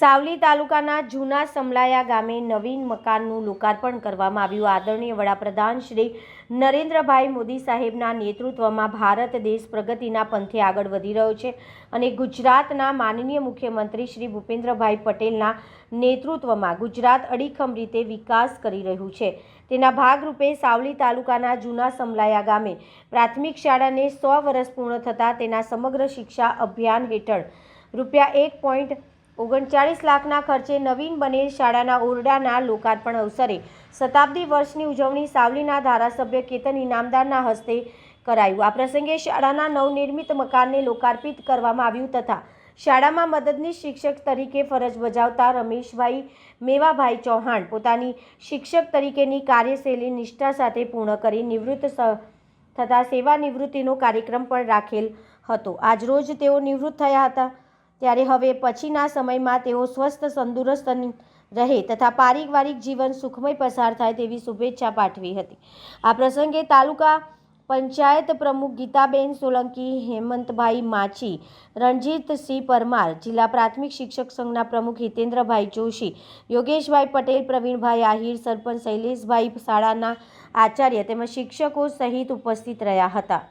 સાવલી તાલુકાના જૂના સમલાયા ગામે નવીન મકાનનું લોકાર્પણ કરવામાં આવ્યું। આદરણીય વડાપ્રધાન શ્રી નરેન્દ્રભાઈ મોદી સાહેબના નેતૃત્વમાં ભારત દેશ પ્રગતિના પંથે આગળ વધી રહ્યો છે અને ગુજરાતના માનનીય મુખ્યમંત્રી શ્રી ભૂપેન્દ્રભાઈ પટેલના નેતૃત્વમાં ગુજરાત અડીખમ રીતે વિકાસ કરી રહ્યું છે। તેના ભાગરૂપે સાવલી તાલુકાના જૂના સમલાયા ગામે પ્રાથમિક શાળાને 100 વર્ષ પૂર્ણ થતાં તેના સમગ્ર શિક્ષા અભિયાન હેઠળ ₹1.39 લાખના ખર્ચે નવીન બનેલ શાળાના ઓરડાના લોકાર્પણ અવસરે શતાબ્દી વર્ષની ઉજવણી સાવલીના ધારાસભ્ય કેતન ઇનામદારના હસ્તે કરાયું। આ પ્રસંગે શાળાના નવનિર્મિત મકાનને લોકાર્પિત કરવામાં આવ્યું તથા શાળામાં મદદનીશ શિક્ષક તરીકે ફરજ બજાવતા રમેશભાઈ મેવાભાઈ ચૌહાણ પોતાની શિક્ષક તરીકેની કાર્યશૈલી નિષ્ઠા સાથે પૂર્ણ કરી નિવૃત્ત થતા સેવા નિવૃત્તિનો કાર્યક્રમ પણ રાખેલ હતો। આજરોજ તેઓ નિવૃત્ત થયા હતા ત્યારે હવે પછીના સમયમાં તેઓ સ્વસ્થ તંદુરસ્ત રહે તથા પારિવારિક જીવન સુખમય પસાર થાય તેવી શુભેચ્છા પાઠવી હતી। આ પ્રસંગે તાલુકા પંચાયત પ્રમુખ ગીતાબેન સોલંકી, હેમંતભાઈ માછી, રણજીતસિંહ પરમાર, જિલ્લા પ્રાથમિક શિક્ષક સંઘના પ્રમુખ હિતેન્દ્રભાઈ જોશી, યોગેશભાઈ પટેલ, પ્રવીણભાઈ આહિર, સરપંચ શૈલેષભાઈ, શાળાના આચાર્ય તેમજ શિક્ષકો સહિત ઉપસ્થિત રહ્યા હતા।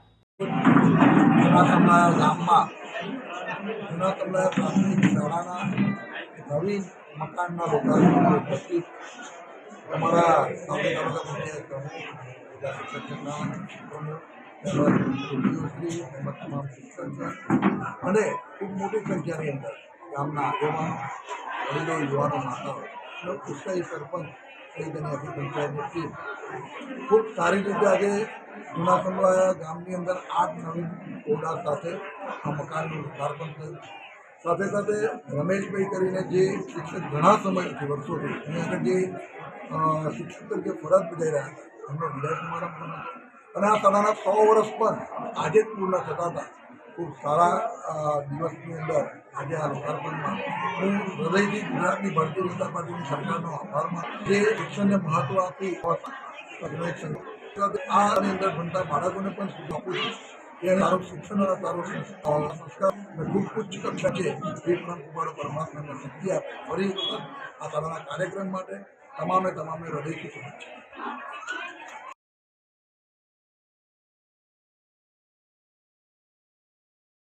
જૂના સમલાયા પ્રાથમિક શાળાના નવીન મકાનના લોકાર્પણમાં ઉપસ્થિત અમારા સાવલી તાલુકા પંચાયત પ્રમુખ, જિલ્લા શિક્ષક સંઘના પ્રમુખ, શ્રી તેમજ તમામ શિક્ષક અને ખૂબ મોટી સંખ્યાની અંદર ગામના આગેવાનો, વડીલો, યુવાનો, માતાઓ અને ઉત્સાહી સરપંચ સહિત અને આખી પંચાયતની ટીમ ખૂબ સારી રીતે આજે જૂના સમલાયા ગામની અંદર 8 નવીન ઓરડા સાથે આ મકાનનું લોકાર્પણ થયું। સાથે સાથે રમેશભાઈ કરીને જે શિક્ષક ઘણા સમયથી વર્ષોથી અહીંયા આગળ જે શિક્ષક તરીકે ફરજ બજાવી રહ્યા હતા એમનો વિદાય સમારંભ પણ હતો અને આ શાળાના 100 વર્ષ પણ આજે જ પૂર્ણ થતા હતા। ખૂબ સારા દિવસની અંદર આજે આ લોકાર્પણમાં હું હૃદયથી ગુજરાતની ભારતીય જનતા પાર્ટીની સરકારનો આભાર માનું જે શિક્ષણને મહત્ત્વ આપી આની અંદર ભણતા બાળકોને પણ સૂચન આપું છું કે સારું શિક્ષણ અને સારું સંસ્કાર ખૂબ ઉચ્ચ કક્ષા છે એ પણ કુમારો પરમાત્માને શક્તિ આપે। ફરી આ શાળાના કાર્યક્રમ માટે તમામે હૃદયથી શુભેચ્છા।